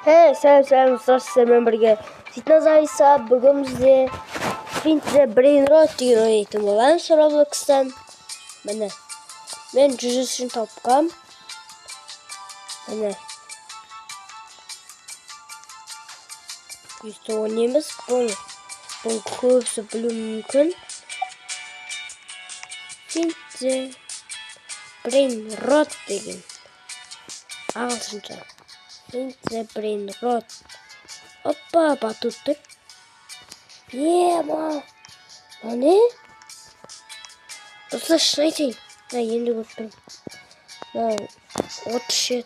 Сәлем достар, сіздермен бірге Фитнес Айса. Бүгін бізде Финтзе Брейн Рот деген ойнайтын боламыз Роблокстан. Міне, мен 100-шін тапқам. Міне, 100 ойнаймыз. Бұл көбісі білу мүмкін. Финтзе Брейн Рот деген ағылшынша. Финтзе Брейн Рот. Опа, батуттық. Ема! Ане? Достар, шын айтайын. Енді көптім. 37-91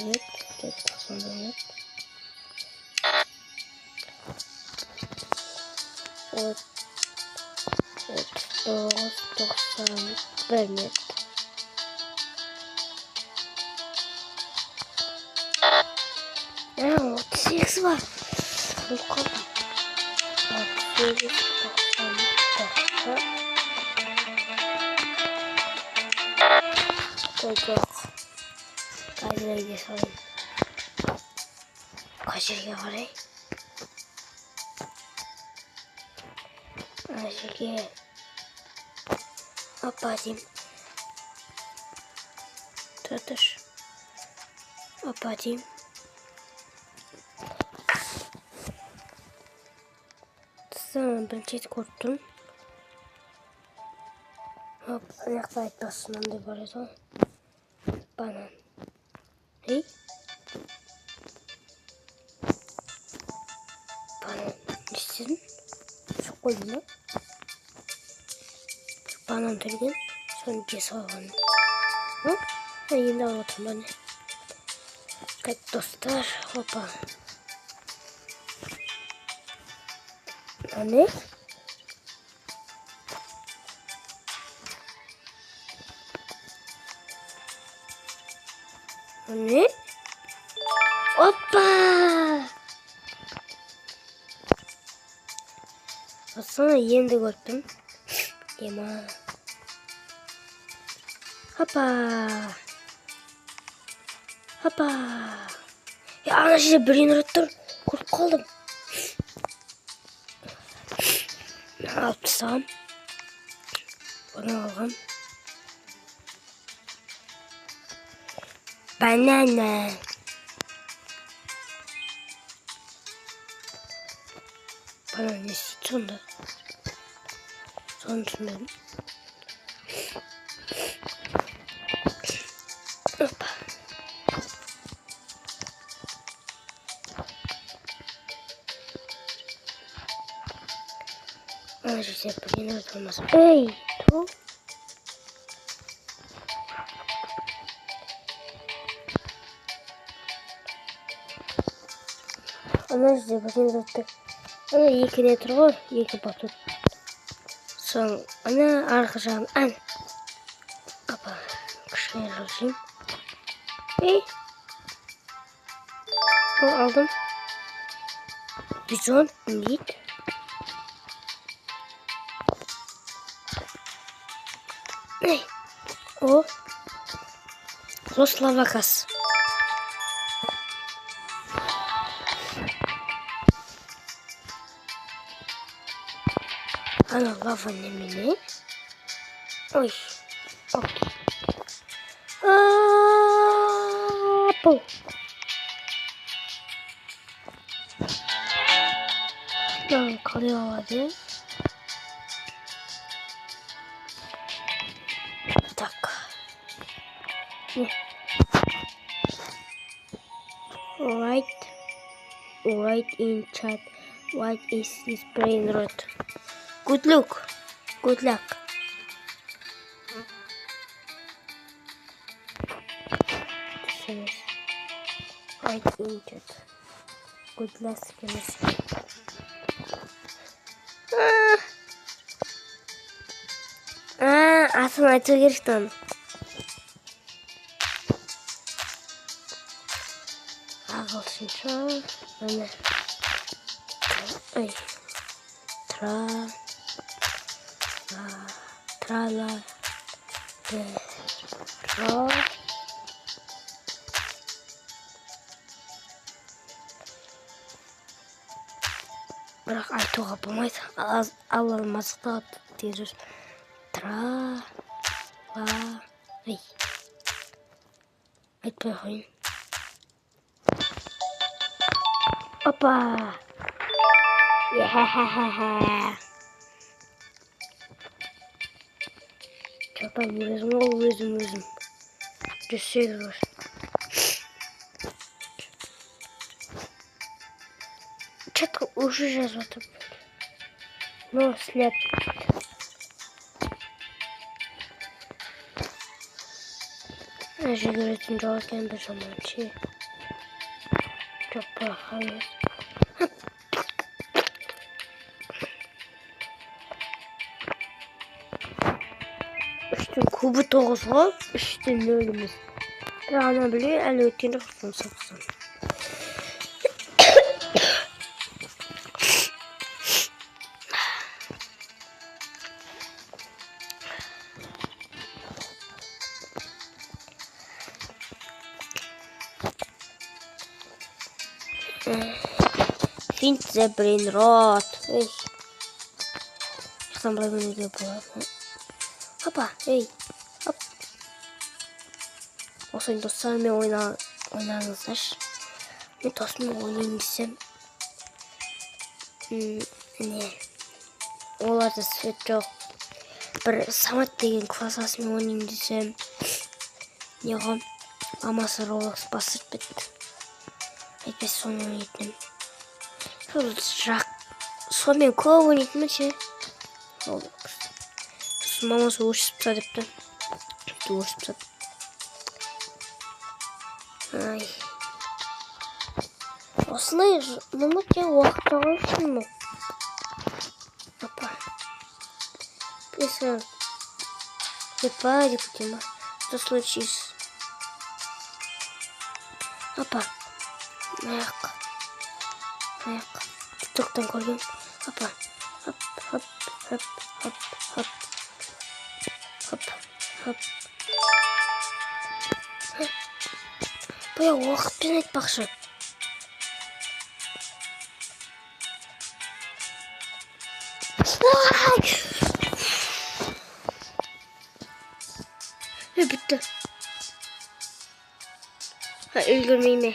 рет. 39-91 рет. 38 var. Bakalım. 38, 90. Kaydına geçelim. Kaçırga var ey. Kaçırga. Опадим. Татыш. Опадим. Sana бірінші көрттім. Аяқта айтпасынан деп бар еді ғой. Банан. Ей? Банан. Не істедің? Шық қойдың ба? Банан түрген. Соны кесіп алған. Енді алып отырмын бане. Қайт достар. Опа. Ane? Ane? Hoppa! Baksana yeni gördüm. Ema. Hoppa! Hoppa! Ya ana size birini rıttır. Kurt kaldım. Altsam. Bunu aldım. Banana. Banana sonunda. Sonunda. Hoppa. Ayrıca yine olmaz. Ey, tu. Ana size bakayım zaten. Ana iki ne tur var, iki batut. Son ana arkadaşım an. Apa, kışkaya çalışayım. Ey. Onu aldım. Bizon, indeed. O Los Lavacas. Ana lava nemini. Oy. Okey. Bu. Lan kalıyor hadi. Write in chat what is this brain rot. Good luck. Good luck. Write in chat. Good luck. Aslında açı geçtim. Ağılsınca böyle. Ay. Tra la бірақ айтуға болмайды. Ал алмазды тез ай, айтпай қойын. Опа! Ехе-хе-хе-хе. Чапай, өзім. 108 var. Четко уже жазып. Но слеп. Жүгіретін жол екен бір жаманшы. Жоқ бақаны. Үштің кубы 9 ғой. Үштің нөліміз. Bir ана біле әлі өткен жоқпын соқсын. Find the brain rot. Ey. Sen buraya ne diyor bu? Hoppa, hey. Hop. Olsaydı dostlarımla oynarızlar. Ne dostlarımla oynayayım desem. Ne? Olar da svet yok. Bir Samet деген классасымен oynayayım desem. Неғам? Амасы Roblox басып бітті. Әйтпесе соны ойнайтын. Сонымен көп ойнайтын ше. Мамасы өшіпті депті. Өшіпті. Ай. Осындай мұны тек уақыт жағу үшін мұ? Апа. Песен. Припадик тема. Что случится? Апа. Маяк. Тиктоктан көрген. Апа. Хоп. Бая уақытпен айтпақшы. Бітті. Үлгірмей ме?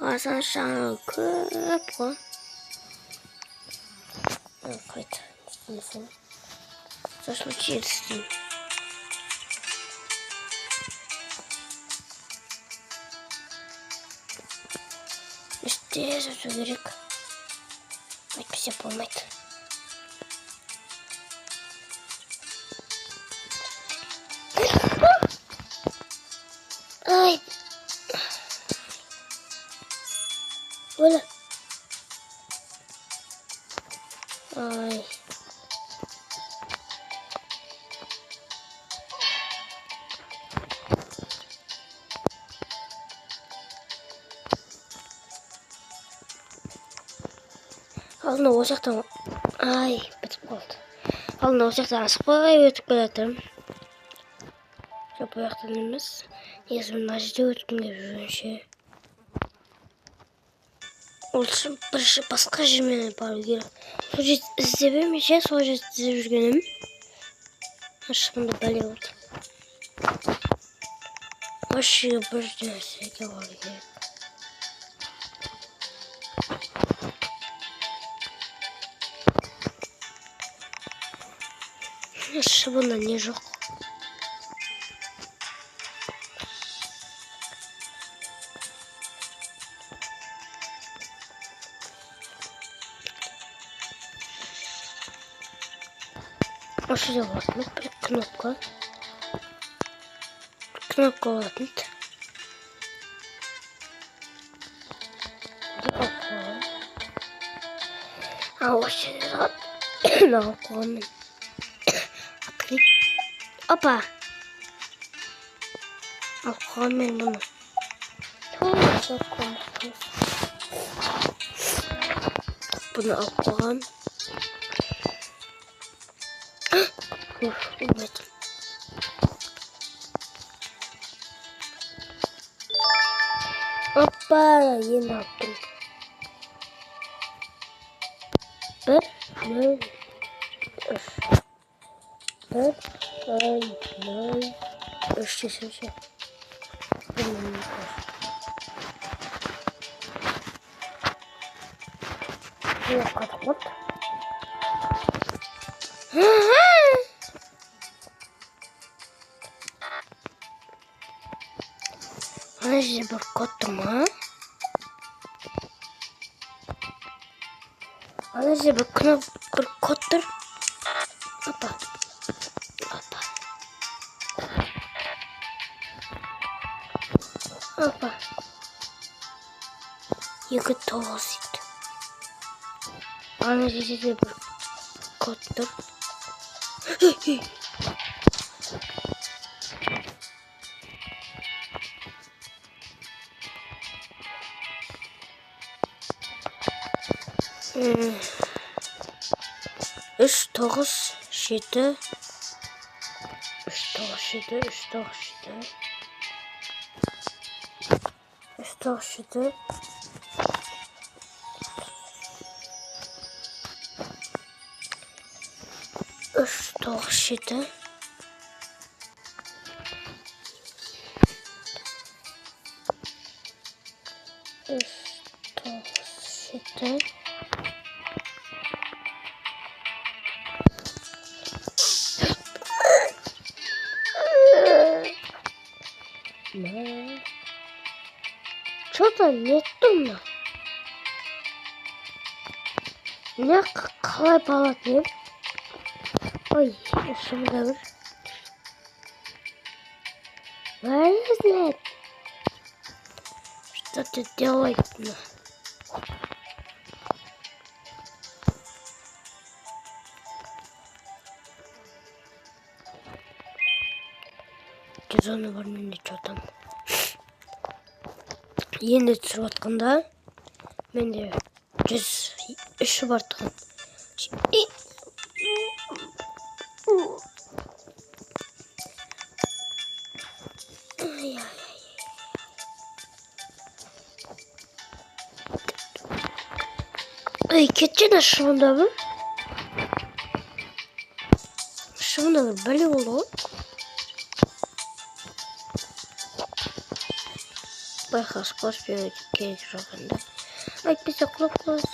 Асан шаңы көп қой. Қайт. Что случится? Тез өту керек. Әйтпесе болмайды. Ай. Оля. Ай. Алдына осақтан... Ай, бітіп қалды. Алдына осақтан асықпай өтіп келатырмын. Жоқ, бұл жақтан емес. Негізі мына жерде өткім келіп жүргенше. Ол үшін бірінші басқа жермен бару керек. Сол жерді іздеп емеше, сол жерді іздеп жүргенім. Ашығында бәле болды. Осы бір нәрсеге бару керек. Шыбында не жоқ. Осы жерде болатын бір кнопка. Кнопка болатын. Осы жерде алып қойғанмын. Опа! Алып қойған мен бұны. Бұны алып қойған. Ұмайтым. Опа! Енді алыптым. Bir, nol, üç. Bir, nol, nol, üç desem. Yok kapat. Ana size bir kodum. Ana size bir koddur. Hoppa. Hoppa. Hoppa. Yıkı toğuz. Ana size bir koddur. Üç, dokuz, yedi. Üç, dokuz, yedi. Üç, dokuz, yedi. Üç, dokuz, yedi. Üç, dokuz, yedi. Üç, dokuz, yedi. Ne? Çoğdan nettim mi? Ne kalay bağlatayım? Oy, şunu da vur. Where is it? Что-то делать надо. Cüzdanı var mı что там? Енді түсіріп жатқанда менде 103 бар тұғын. Ай, кеткен шығында бір. Шығында бір бәле болды ғой. Байқас қос береді керек жағында. Әйтпесе құлап қаласың.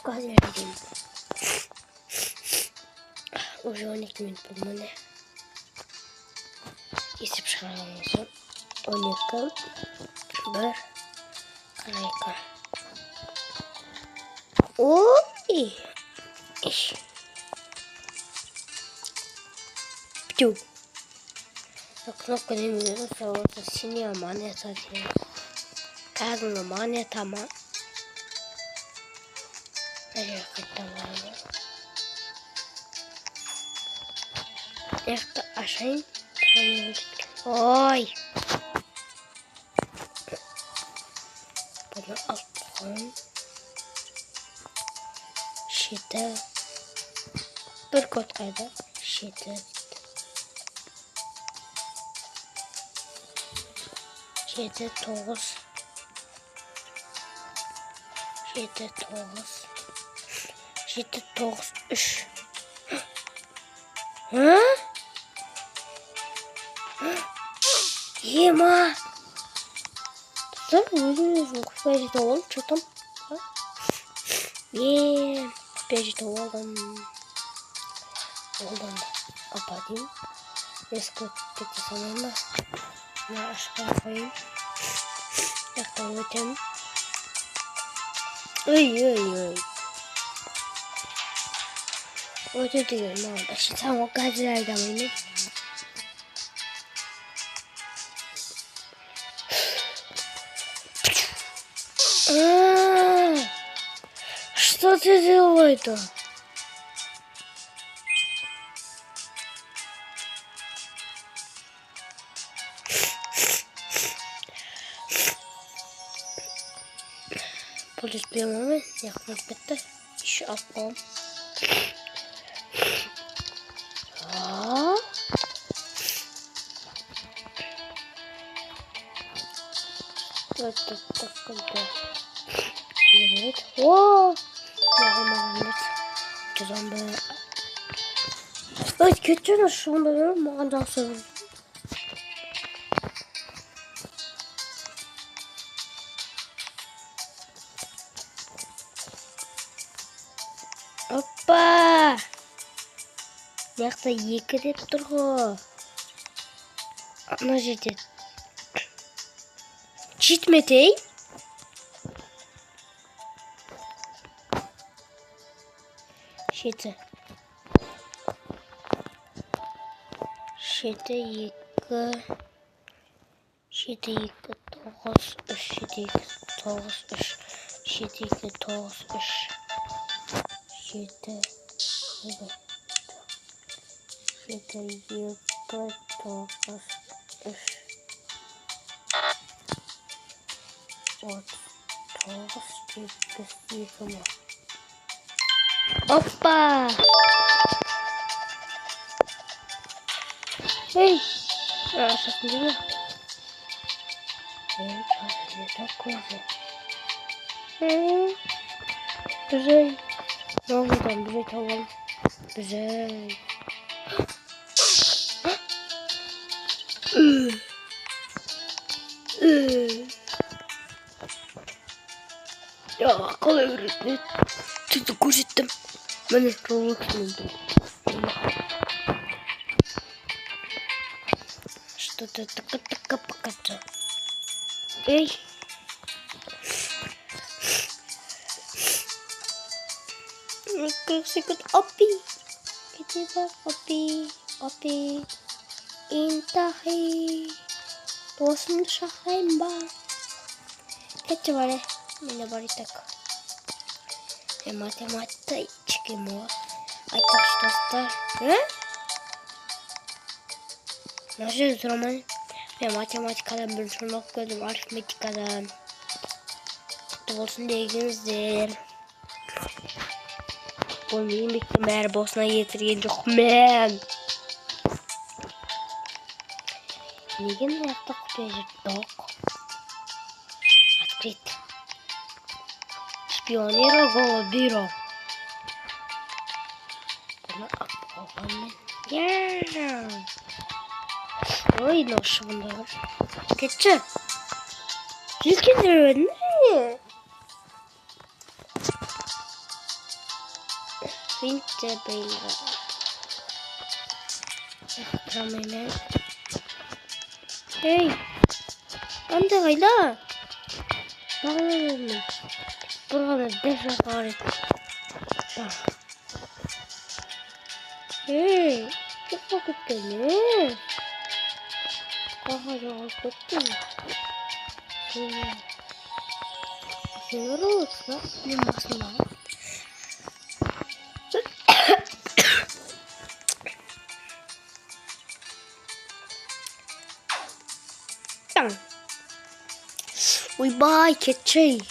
Gaz vereceğim. Уже 12 minut bulmalı. Kesip çıkaralım. 12 bir harika. Oy. İş. Пью. Кнопка не минуса, вот синяя монета. Красная монета, Ehkä aşağı. Oy. Bunu alttan. Şiddet. Bir kod kaydı. Şiddet. Şiddet 9. Şiddet 9. Şiddet 9. 3. Hı? Ема! Sen uyuyorsun. Kupayıcı da ol. Çatam. Kupayıcı da oldum. Oldum. Kapatayım. Eski gitti sonunda. Ya aşağı koyayım. Yaktan öteyim. Oy. Öte diyorum orada. Şimdi tam o gazetelerden oynayayım. Что ты делаешь-то? Polis benim yakmak bitti. İşi atmam. Evet. Oo. Mağdur. Cezam be. Evet, kötü şu anda benim mağdur sorun. Hoppa. Yakta екі деп тұр ғой. Ана жерде. Жетмеді, ей? Жеті. Жеті, екі. Жеті, екі, тоғыз, үш. Жеті, екі, тоғыз, үш. Жеті, екі, тоғыз, үш. Жеті, екі. Жеті, екі, тоғыз, үш. Тоғыз, жетпіс екі ма? Опа! Эй! Сейчас не знаю. Эй, что это такое? Бежай. Новый там, бежай там. Бежай. Ya kalay öğretmen. Tutu koşuttum. Ben de Roblox'um. Что-то така поката. Эй. Кырсикот опи. Где бар опи? Опи. Интахи. Досымды шақырайын ба? Кетші бар, мені бар етек. Математички мо. Айтақшы достар. Мына жерде тұрамын. Мен математикадан бірінші орын алып келдім, арифметикадан. Құтты болсын дегеніздер. Бұл еңбектің бәрі босына кетірген жоқ мен. Неге мына жақта құпия жоқ? Открыть. Шпионера Голубиро. Бұны апалғанмен. Ой, ношы бұнда бар. Кетші. Желкендер өдін. Финте бейлі. Тұрамаймен. Эй. Анда қайда? Бағылы бұрғаны бір жаққа қарайды. Ей, жаққа кеткен, Қаға жоғалып кеттің. Сен ұрылысына, мен басында. Ойбай, кетшей.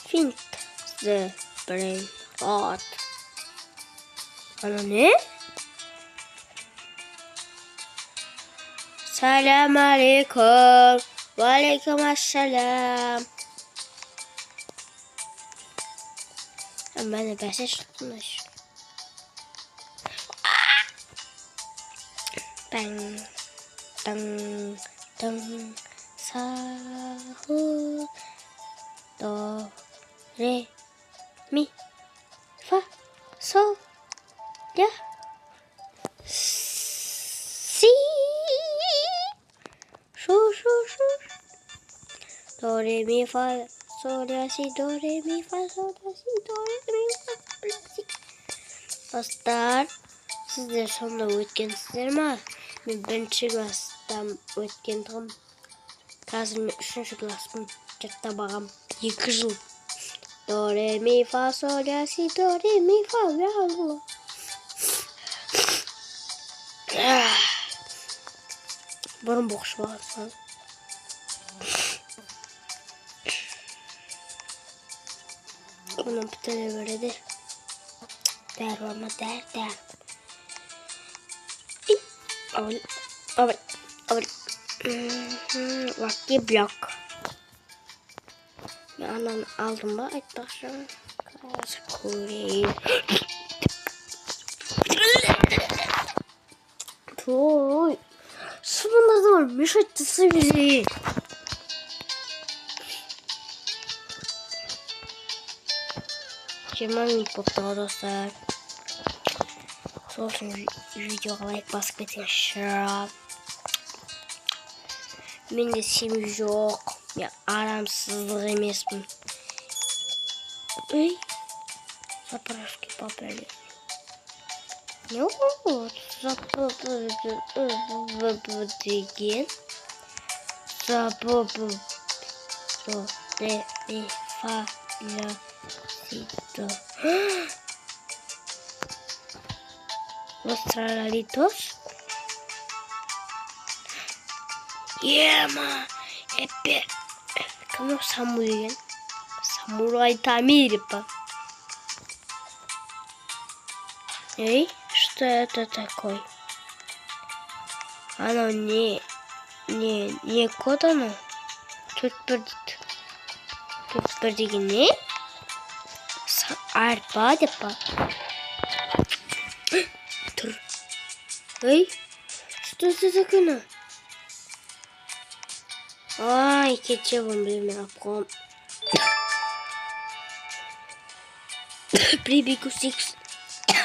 Think the brain rot. Ана не? Салам алейкум. Валейкум ассалам. Бәне бәсе шықтымыш. Бәң. Тың, тың, саху, до, ре, ми, фа, сол, ля, си, шу, шу, шу, до, ре, ми, фа, сол, ля, си, до, ре, ми, фа, сол, ля, си, до, ре, ми, фа, сол, ля, си. Достар, сіздер сонда өткенсіздер ма? Мен бірінші класстан өткендігім. Қазір мен үшінші класспын. Жаттап ағам 2 жыл. До, ре, ми, фа, сол, ля, си, до, ре, ми, фа, ля, ла. Бұрын боқшы бағырсан. Оның бітіле береді. Дәр бар ма? Дәр. Ой, Lucky Block. Ben ananı aldım mı? Arkadaşlar. Kureyim. Tuh. Sonunda da varmış açısı bizi. Cemal Pop'ta dostlar. Sonuçta videoya like basıp geçin. Benim de sim yok. Ya aramsızlık emes mi? Ey. Zapravski papeli. Ne oldu? Zapravski. Zapravski. Do, re, mi, fa, la, si, do. Los tralalitos. Yeah, ma. Epe. Como samurai. Samurai Тамир. Эй, что это такое? Оно не код оно. Тут перед не. Арпа депа. Эй, что это такое? Ay, keçerim bilmem yapalım. Pribicus X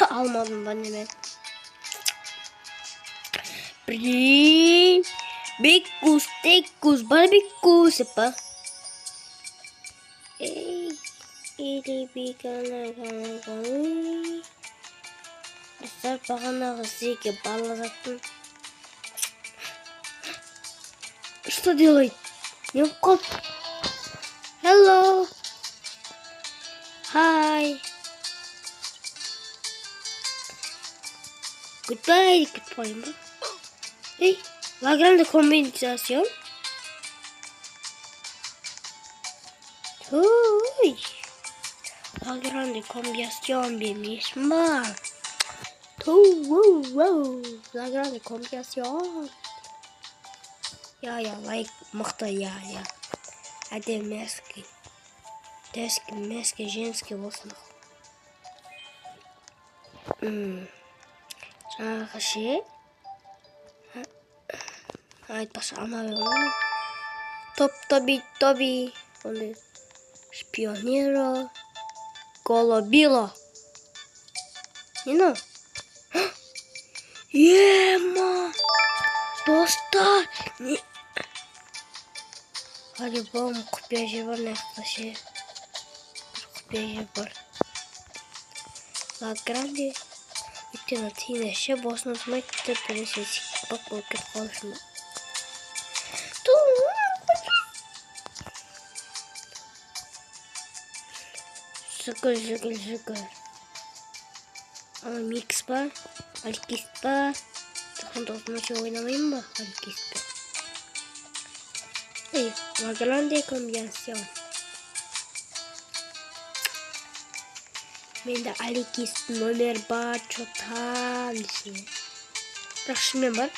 almadım ben hemen. Pribicus Tecus Barbicus apa? İli bir kana. Esar bakana hızlı ki ballazattım. Что делать? Не кот. Hello. Hi. Goodbye. Goodbye. Hey, la grande combinación. Uy. La grande combinación de misma. Wow. La grande combinación. Ya, like мықты, я. Әдем мәски. Мәски, женский болсын. Жаңағы ше. Айтпашы, амабелі. Тоби. Шпионеро. Голубило. Не? Ема! Достар! По-любому купяжи var naklaşıyor. Kupyaji var. La grande alternativa şey bosnas mais de preço bak bakıp konuşma. Şıkır. Ama mix var. Alkist var. Takım dostmaçı oynamayayım mı? Alkist var. Hey, la grande combinación. Bende Alikist number var çoktan şey. Bak şimdi bak.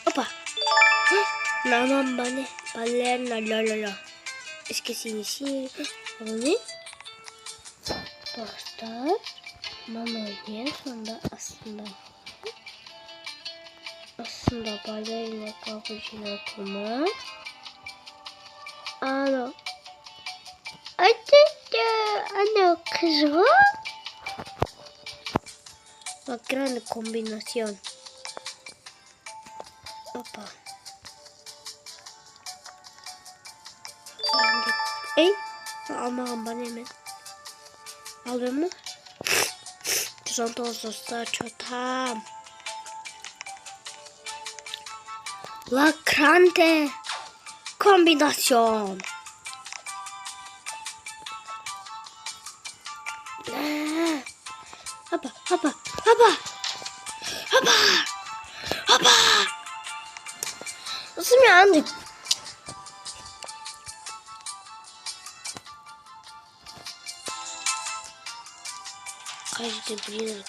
Opa. Namam bana. Ballerina la. Eskisini. Onu. Dostlar. Mama yer sonunda aslında ballerina cappuccino kuma. Ano. Ano kızı. La grande combinación. Opa. Ey. Almağım bana hemen. Alıyor mu? Dostlar çotam. La grande combinación. Hoppa. Nasıl mi andık? Каждый блин.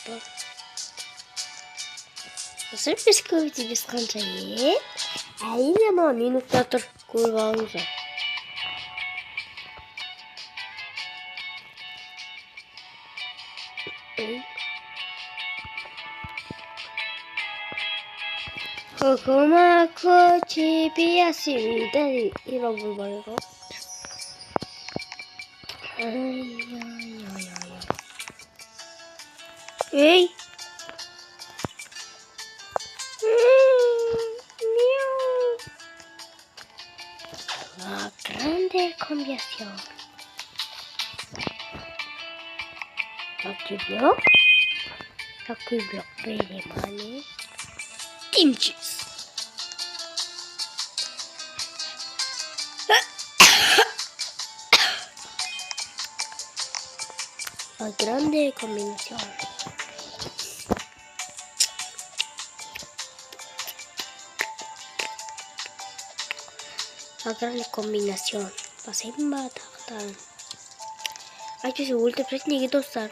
Hazır bisküvitimiz kancayı. Әйелі ма минутта тұр, көріп алыңыздар. 고구마 꽃이 피었습니다. 이런 걸 말이고. 에이. La grande cambiación. Lucky block very money. Kimchi. La grande combinación. La gran combinación. Pasemos a tratar. Hay que subir de precio y dostlar.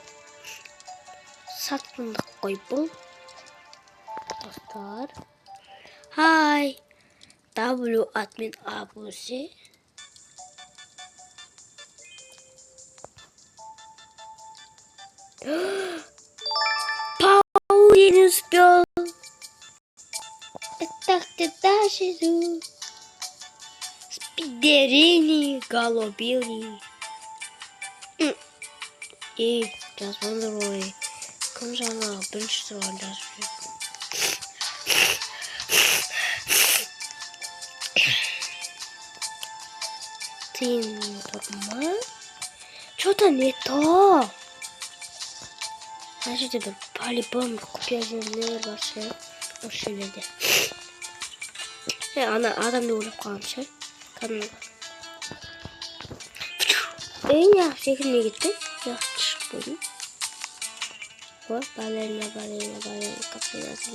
Satın da koyup. Dostlar. Hi. W admin abisi. Paulinus Bill. Так-то дальше. Спидерини, голубини. И сейчас вон кім жаңа бірінші сұраған жазып жүр. Тиын тұрма. Что-то не то. Значит, это по-любому купезный вообще машинеде. Ана адамды ойлап қаламшы. Кәдімгі. Я секірмей кетті. Жақсы шығып қойдым. Вот, балерина, капсуласы,